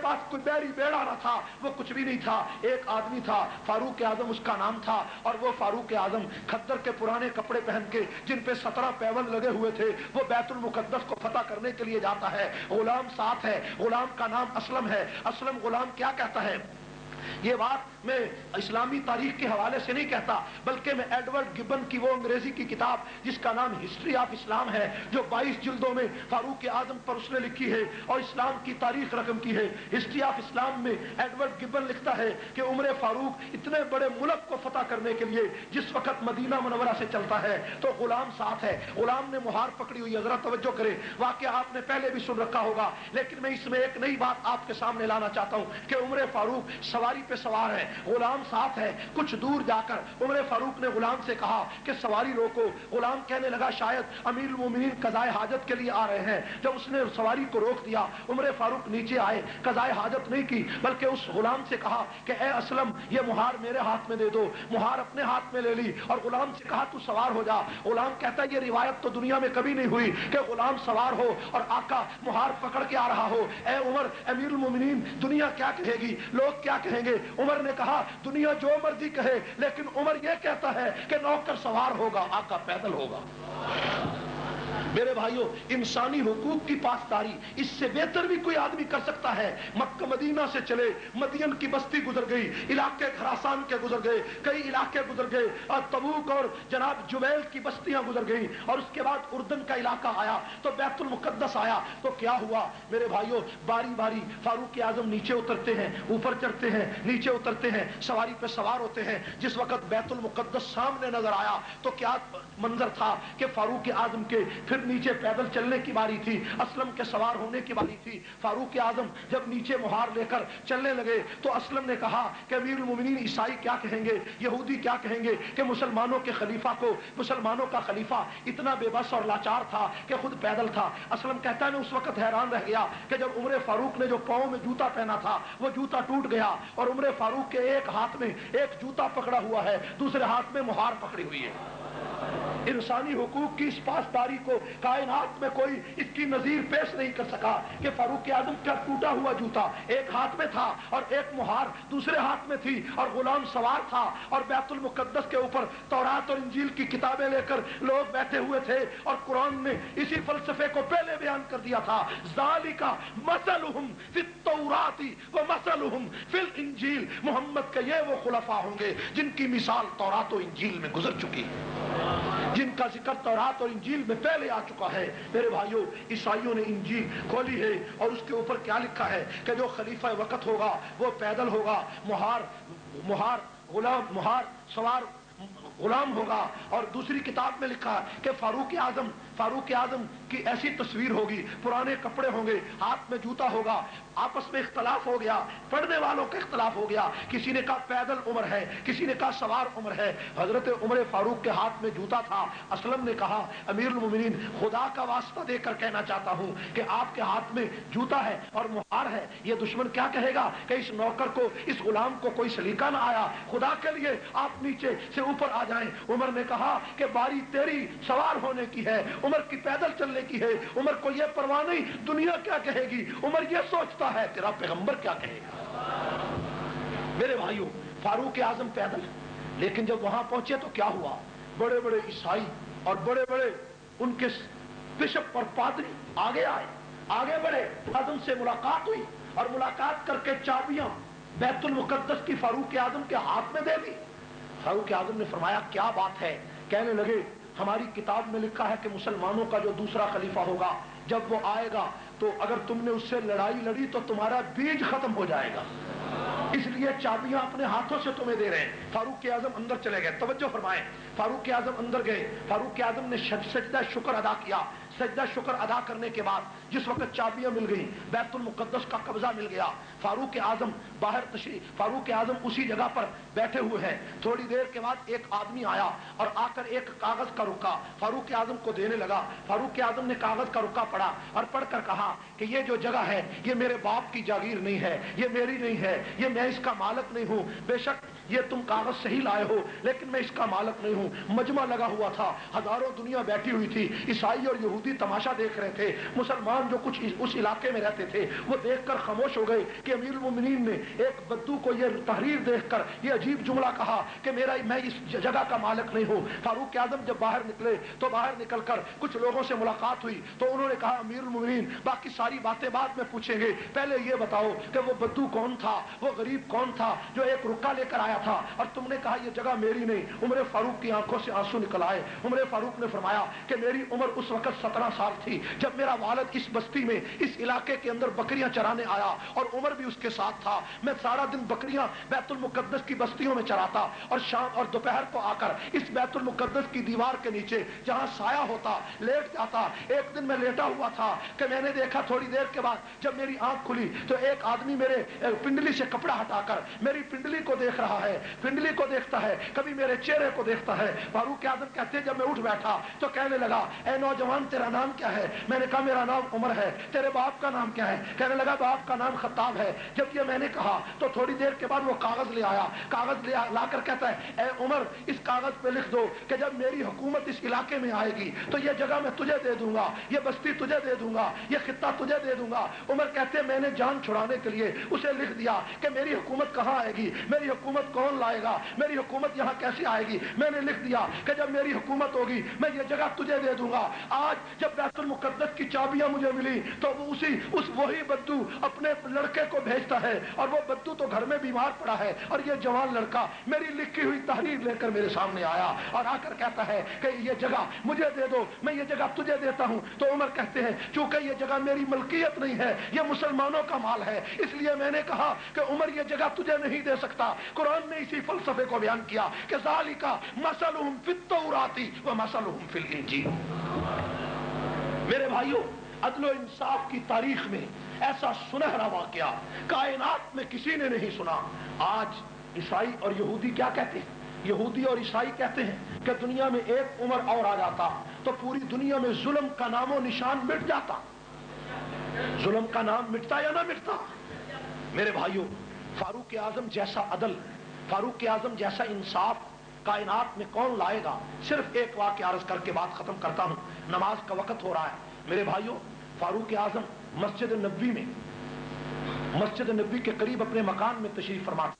پاس کوئی بیری بیڑا نہ تھا، وہ کچھ بھی نہیں تھا، ایک آدمی تھا فاروق اعظم اس کا نام تھا، اور وہ فاروق اعظم کھدر کے پرانے کپڑے پہن کے جن پہ 17 پیون لگے ہوئے تھے وہ بیت المقدس کو فتح کرنے کے لیے جاتا ہے، غلام ساتھ ہے، غلام کا نام اسلم ہے۔ اسلم غلام کیا کہتا ہے؟ یہ بات میں اسلامی تاریخ کے حوالے سے نہیں کہتا، بلکہ میں ایڈورڈ گبن کی وہ انگریزی کی کتاب جس کا نام ہسٹری آف اسلام ہے، جو 22 جلدوں میں فاروق اعظم پر اس نے لکھی ہے اور اسلام کی تاریخ رقم کی ہے۔ ہسٹری آف اسلام میں ایڈورڈ گبن لکھتا ہے کہ عمر فاروق اتنے بڑے ملک کو فتح کرنے کے لیے جس وقت مدینہ منورہ سے چلتا ہے تو غلام ساتھ ہے، غلام نے مہار پکڑی ہوئی ہے۔ ذرا توجہ کرے، واقعہ آپ نے پہلے بھی سن رکھا ہوگا، لیکن میں اس میں ایک نئی بات آپ کے سامنے لانا چاہتا ہوں کہ عمر فاروق سواری پہ سوار ہے، غلام ساتھ ہے۔ کچھ دور جا کر عمر فاروق نے غلام سے کہا کہ سواری روکو۔ غلام کہنے لگا شاید امیر المومنین قضائے حاجت کے لیے آ رہے ہیں۔ جب اس نے سواری کو روک دیا، عمر فاروق نیچے آئے، قضائے حاجت نہیں کی بلکہ اس غلام سے کہا کہ اے اسلم یہ مہار میرے ہاتھ میں دے دو۔ مہار اپنے ہاتھ میں لے لی اور غلام سے کہا تو سوار ہو جا۔ غلام کہتا ہے یہ روایت تو دنیا میں کبھی نہیں ہوئی کہ غلام سوار ہو اور آقا مہار پکڑ کے آ رہا ہو۔ اے عمر امیر المومنین دنیا کیا کہے گی، لوگ کیا کہیں گے؟ عمر نے کہا دنیا جو مرضی کہے لیکن عمر یہ کہتا ہے کہ نوکر سوار ہوگا، آقا پیدل ہوگا۔ میرے بھائیوں، انسانی حقوق کی پاسداری اس سے بہتر بھی کوئی آدمی کر سکتا ہے؟ مکہ مدینہ سے چلے، مدین کی بستی گزر گئی، علاقے خراسان کے گزر گئے، کئی علاقے گزر گئے اور تبوک اور جناب جبیل کی بستیاں گزر گئی، اور اس کے بعد اردن کا علاقہ آیا تو بیت المقدس آیا تو کیا ہوا میرے بھائیوں؟ باری باری فاروق اعظم نیچے اترتے ہیں، اوپر چڑھتے ہیں، نیچے اترتے ہیں، سواری پہ سوار ہوتے ہیں۔ جس وقت بیت المقدس سامنے نظر آیا تو کیا منظر تھا کہ فاروق اعظم کے پھر نیچے پیدل چلنے کی باری تھی، اسلم کے سوار ہونے کی باری تھی۔ فاروق اعظم جب نیچے مہار لے کر چلنے لگے تو اسلم نے کہا کہ امیر المومنین عیسائی کیا کہیں گے، یہودی کیا کہیں گے کہ مسلمانوں کے خلیفہ کو، مسلمانوں کا خلیفہ اتنا بے بس اور لاچار تھا کہ خود پیدل تھا۔ اسلم کہتا ہے میں اس وقت حیران رہ گیا کہ جب عمر فاروق نے جو پاؤں میں جوتا پہنا تھا وہ جوتا ٹوٹ گیا اور عمر فاروق کے ایک ہاتھ میں ایک جوتا پکڑا ہوا ہے، دوسرے ہاتھ میں مہار پکڑی ہوئی ہے۔ انسانی حقوق کی اس پاسداری کو کائنات میں کوئی اس کی نظیر پیش نہیں کر سکا کہ فاروق اعظم کا ٹوٹا ہوا جوتا ایک ہاتھ میں تھا اور ایک مہار دوسرے ہاتھ میں تھی اور غلام سوار تھا، اور بیت المقدس کے اوپر تورات اور انجیل کی کتابیں لے کر لوگ بیٹھے ہوئے تھے، اور قرآن نے اسی فلسفے کو پہلے بیان کر دیا تھا، ذالک مثلہم فی التوراۃ ومثلہم فی الانجیل۔ محمد کے یہ وہ خلفاء ہوں گے جن کی مثال تورات و انجیل میں گزر چکی ہے، جن کا ذکر تورات اور انجیل میں پہلے آ چکا ہے۔ میرے بھائیوں، عیسائیوں نے انجیل کھولی ہے اور اس کے اوپر کیا لکھا ہے کہ جو خلیفہ وقت ہوگا وہ پیدل ہوگا، مہار سوار غلام ہوگا، اور دوسری کتاب میں لکھا کہ فاروق اعظم کی ایسی تصویر ہوگی، پرانے کپڑے ہوں گے، ہاتھ میں جوتا ہوگا۔ آپس میں اختلاف ہو گیا، پڑھنے والوں کا اختلاف ہو گیا، کسی نے کہا پیدل عمر ہے، کسی نے کہا سوار عمر ہے۔ حضرت عمر فاروق کے ہاتھ میں جوتا تھا۔ اسلم نے کہا امیر المومنین خدا کا واسطہ دے کر کہنا چاہتا ہوں کہ آپ کے ہاتھ میں جوتا ہے اور مہار ہے، یہ دشمن کیا کہے گا کہ اس نوکر کو، اس غلام کو کوئی سلیقہ نہ آیا، خدا کے لیے آپ نیچے سے اوپر آ جائیں۔ عمر نے کہا کہ باری تیری سوار ہونے کی ہے، عمر کی پیدل چلنے کی ہے، عمر کو یہ پرواہ نہیں دنیا کیا کہے گی، عمر یہ سوچتا ہے تیرا پیغمبر کیا کہے گا۔ میرے بھائیوں، فاروق اعظم پیدل، لیکن جب وہاں پہنچے تو کیا ہوا؟ بڑے بڑے عیسائی اور بڑے بڑے ان کے بشپ اور پادری آگے آئے، آگے بڑھے، اعظم سے ملاقات ہوئی اور ملاقات کر کے چابیاں بیت المقدس کی فاروق اعظم کے ہاتھ میں دے دی۔ فاروق اعظم نے فرمایا کیا بات ہے؟ کہنے لگے ہماری کتاب میں لکھا ہے کہ مسلمانوں کا جو دوسرا خلیفہ ہوگا جب وہ آئے گا تو اگر تم نے اس سے لڑائی لڑی تو تمہارا بیج ختم ہو جائے گا، اس لیے چابیاں اپنے ہاتھوں سے تمہیں دے رہے ہیں۔ فاروق اعظم اندر چلے گئے، توجہ فرمائیں، فاروق اعظم اندر گئے، فاروق اعظم نے سجدہ شکر ادا کیا۔ سجدہ شکر ادا کرنے کے بعد جس وقت چابیاں مل گئیں، بیت المقدس کا قبضہ مل گیا، فاروق اعظم باہر فاروق اعظم اسی جگہ پر بیٹھے ہوئے ہیں۔ تھوڑی دیر کے بعد ایک آدمی آیا اور آ کر ایک کاغذ کا رکا فاروق اعظم کو دینے لگا۔ فاروق اعظم نے کاغذ کا رکا پڑھا اور پڑھ کر کہا کہ یہ جو جگہ ہے یہ میرے باپ کی جاگیر نہیں ہے، یہ میری نہیں ہے، یہ میں اس کا مالک نہیں ہوں، بے شک ये तुम कागज सही लाए हो लेकिन मैं इसका मालिक नहीं हूँ। मजमा लगा हुआ था, हजारों दुनिया बैठी हुई थी, ईसाई और यहूदी तमाशा देख रहे थे। मुसलमान जो कुछ उस इलाके में रहते थे वो देखकर खामोश हो गए कि अमीरुल मोमिनीन ने एक बद्दू को ये तहरीर देखकर ये अजीब जुमला कहा कि मैं इस जगह का मालिक नहीं हूँ। फारूक आजम जब बाहर निकले तो बाहर निकलकर कुछ लोगों से मुलाकात हुई तो उन्होंने कहा अमीरुल मोमिनीन बाकी सारी बातें बाद में पूछेंगे, पहले ये बताओ कि वो बद्दू कौन था, वो गरीब कौन था जो एक रुक्का लेकर आया था और तुमने कहा ये जगह मेरी नहीं। उमर फारूक की आंखों से आंसू निकल आए। उमर फारूक ने फरमाया कि मेरी उम्र उस वक्त 17 साल थी जब मेरा वालिद इस बस्ती में इस इलाके के अंदर बकरियां चराने आया और उमर भी उसके साथ था। मैं सारा दिन बकरियां बैतुल मुकद्दस की बस्तियों में चराता और शाम और दोपहर को आकर इस बैतुल मुकद्दस की दीवार के नीचे जहां साया होता लेट जाता। एक दिन मैं लेटा हुआ था कि मैंने देखा थोड़ी देर के बाद जब मेरी आंख खुली तो एक आदमी मेरे पिंडली से कपड़ा हटाकर मेरी पिंडली को देख रहा है, पिंडली को देखता है, कभी मेरे चेहरे को देखता है। फारूक आजम कहते जब मैं उठ बैठा तो कहने लगा ए नौजवान तेरा नाम क्या है? मैंने कहा मेरा नाम उमर है। तेरे बाप का नाम क्या है? कहने लगा बाप का नाम खत्ताब है। जब ये मैंने कहा तो थोड़ी देर के बाद वो कागज ले आया, कागज लाकर कहता है ए उमर इस कागज पे लिख दो कि जब मेरी हुकूमत इस इलाके में आएगी तो ये जगह मैं तुझे दे दूंगा, ये बस्ती तुझे दे दूंगा, ये खित्ता तुझे दे दूंगा। उमर कहते मैंने जान छुड़ाने के लिए उसे लिख दिया कि मेरी हुकूमत कहाँ आएगी, मेरी हुकूमत कौन लाएगा, मेरी हुकूमत यहाँ कैसे आएगी। मैंने लिख दिया कि जब मेरी हुकूमत होगी मैं ये जगह तुझे दे दूंगा। आज जब बैतुल मुकद्दस की चाबियां मुझे मिली तो उस वही बद्दू अपने लड़के को भेजता है और वो बद्दू तो घर में बीमार पड़ा है और ये जवान लड़का मेरी लिखी हुई तहरीर लेकर मेरे सामने आया और आकर कहता है कि ये जगह मुझे दे दो, मैं ये जगह तुझे देता हूं। तो उमर कहते हैं चूंकि ये जगह मेरी मलकियत नहीं है, ये मुसलमानों का माल है, इसलिए मैंने कहा कि उमर ये जगह तुझे नहीं दे सकता। कुरान ने इसी फलसफे को बयान किया कि ज़ालिका मसलुहुम फित तौराती व मसलुहुम फिल इंजील। मेरे भाइयों अदल और इंसाफ की तारीख में ऐसा सुनहरा वाकया कायनात में किसी ने नहीं सुना। आज ईसाई और यहूदी क्या कहते हैं? यहूदी और ईसाई कहते हैं कि दुनिया में एक उमर और आ जाता तो पूरी दुनिया में जुल्म का नामो निशान मिट जाता। जुल्म का नाम मिटता या ना मिटता? मेरे भाइयों फारूक आजम जैसा अदल, फारूक आजम जैसा इंसाफ कायनात में कौन लाएगा? सिर्फ एक वाकया अर्ज करके बात खत्म करता हूं, नमाज का वक्त हो रहा है। मेरे भाइयों फारूक आजम मस्जिद नबी में, मस्जिद नबी के करीब अपने मकान में तशरीफ फरमा।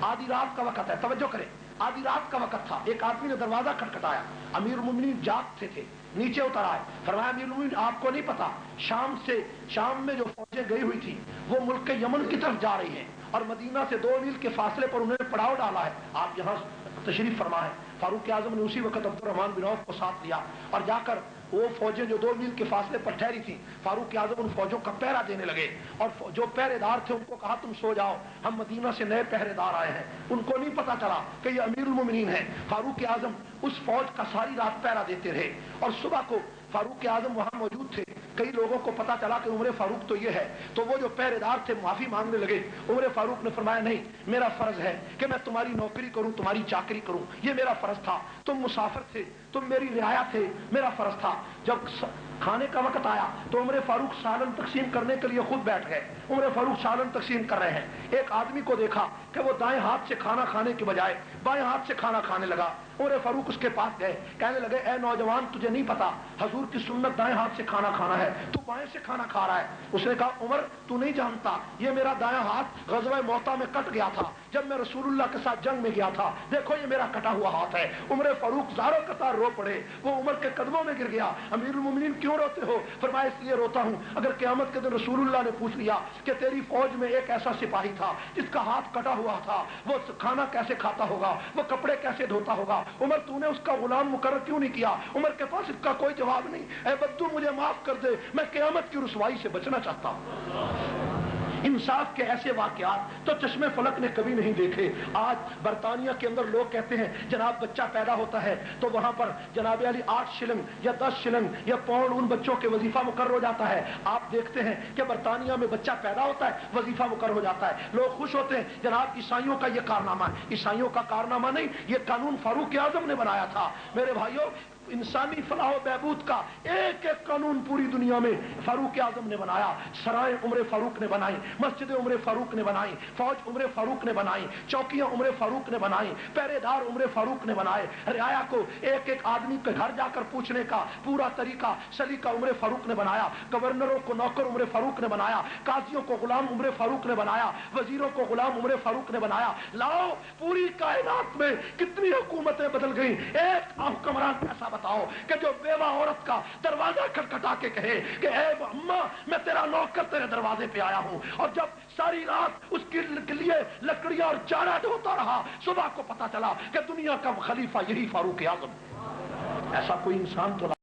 आधी रात का वक्त है, तवज्जो करें, आधी रात का वक्त था। एक आदमी ने दरवाजा खटखटाया, अमीरुल मोमिनीन जागते थे, नीचे उतर आए। फरमाया अमीरुल मोमिनीन आपको नहीं पता शाम में जो फौजें गई हुई थी वो मुल्क के यमन की तरफ जा रही हैं और मदीना से 2 मील के फासले पर उन्होंने पड़ाव डाला है, आप यहाँ तशरीफ फरमा है। फारूक आजम ने उसी वक्त अब्दुर्रहमान बिन औफ को साथ लिया और जाकर वो फौजें जो 2 मील के फासले पर ठहरी थी, फारूक आजम उन फौजों का पहरा देने लगे और जो पहरेदार थे उनको कहा तुम सो जाओ, हम मदीना से नए पहरेदार आए हैं। उनको नहीं पता चला कि ये अमीरुल मोमिनीन है। फारूक आजम उस फौज का सारी रात पहरा देते रहे और सुबह को फारूक आजम वहां मौजूद थे। कई लोगों को पता चला कि उमर फारूक तो ये है, तो वो जो पहरेदार थे माफी मांगने लगे। उमर फारूक ने फरमाया नहीं, मेरा फर्ज है कि मैं तुम्हारी नौकरी करूं, तुम्हारी चाकरी करूं, ये मेरा फर्ज था। तुम मुसाफिर थे, तुम मेरी रियाया थे, मेरा फर्ज था। जब खाने का वक्त आया तो उमर फारूक सालन तकसीम करने के लिए खुद बैठ गए। उमर फारूक सालन तकसीम कर रहे हैं, एक आदमी को देखा कि वो दाएं हाथ से खाना खाने के बजाय बाएं हाथ से खाना खाने लगा। उमर फारूक उसके पास गए, कहने लगे ए नौजवान तुझे नहीं पता हजूर की सुन्नत दाएं हाथ से खाना खाना है, तू बाएं से खाना खा रहा है। उसने कहा उमर तू नहीं जानता, ये मेरा दायां हाथ ग़ज़वा मोता में कट गया था जब मैं रसूलुल्लाह के साथ जंग में गया था, देखो ये मेरा कटा हुआ हाथ है। उमर फारूक ज़ारो कतार रो पड़े, वो उमर के कदमों में गिर गया। अमीरुल मोमिनीन क्यों रोते हो? फरमाया इसलिए रोता हूं अगर क़यामत के दिन रसूलुल्लाह ने पूछ लिया कि तेरी फौज में एक ऐसा सिपाही था जिसका हाथ कटा हुआ था, वो खाना कैसे खाता होगा, वो कपड़े कैसे धोता होगा, उमर तूने उसका गुलाम मुकर्रर क्यों नहीं किया? उमर के पास इसका कोई जवाब नहीं। ऐ बद्दू मुझे माफ कर दे, मैं क़यामत की रुसवाई से बचना चाहता हूं। इंसाफ के ऐसे वाकयात तो चश्मे फलक ने कभी नहीं देखे। आज बरतानिया के अंदर लोग कहते हैं जनाब बच्चा पैदा होता है तो वहां पर जनाब अली 8 शिलिंग या 10 शिलिंग या पाउंड उन बच्चों के वजीफा मुकर्रर हो जाता है। आप देखते हैं कि बरतानिया में बच्चा पैदा होता है, वजीफा मुकर्रर हो जाता है, लोग खुश होते हैं। जनाब ईसाइयों का यह कारनामा है, ईसाइयों का कारनामा नहीं, ये कानून फारूक आजम ने बनाया था। मेरे भाइयों इंसानी फलाह बहबूद का एक एक कानून पूरी दुनिया में फारूक आजम ने बनाया। सराय उम्र फारूक ने बनाई, मस्जिद उम्र फारूक ने बनाई, फौज उम्र फारूक ने बनाई, चौकियां उम्र फारूक ने बनाई, पहरेदार उम्र फारूक ने बनाए। रियाया को एक एक आदमी के घर जाकर पूछने का पूरा तरीका सलीका उम्र फारूक ने बनाया। गवर्नरों को नौकर उम्र फारूक ने बनाया, काजियों को गुलाम उम्र फारूक ने बनाया, वजीरों को गुलाम उम्र फारूक ने बनाया। लाओ पूरी कायनात में कितनी हुकूमतें बदल गई, एक हुक्मरान ऐसा बताओ कि जो बेवा औरत का दरवाजा खटखटा के कहे कि ए अम्मा मैं तेरा नौकर तेरे दरवाजे पे आया हूं, और जब सारी रात उसके लिए लकड़ियां और चारा ढोता रहा, सुबह को पता चला कि दुनिया का खलीफा यही फारूक आजम। ऐसा कोई इंसान तो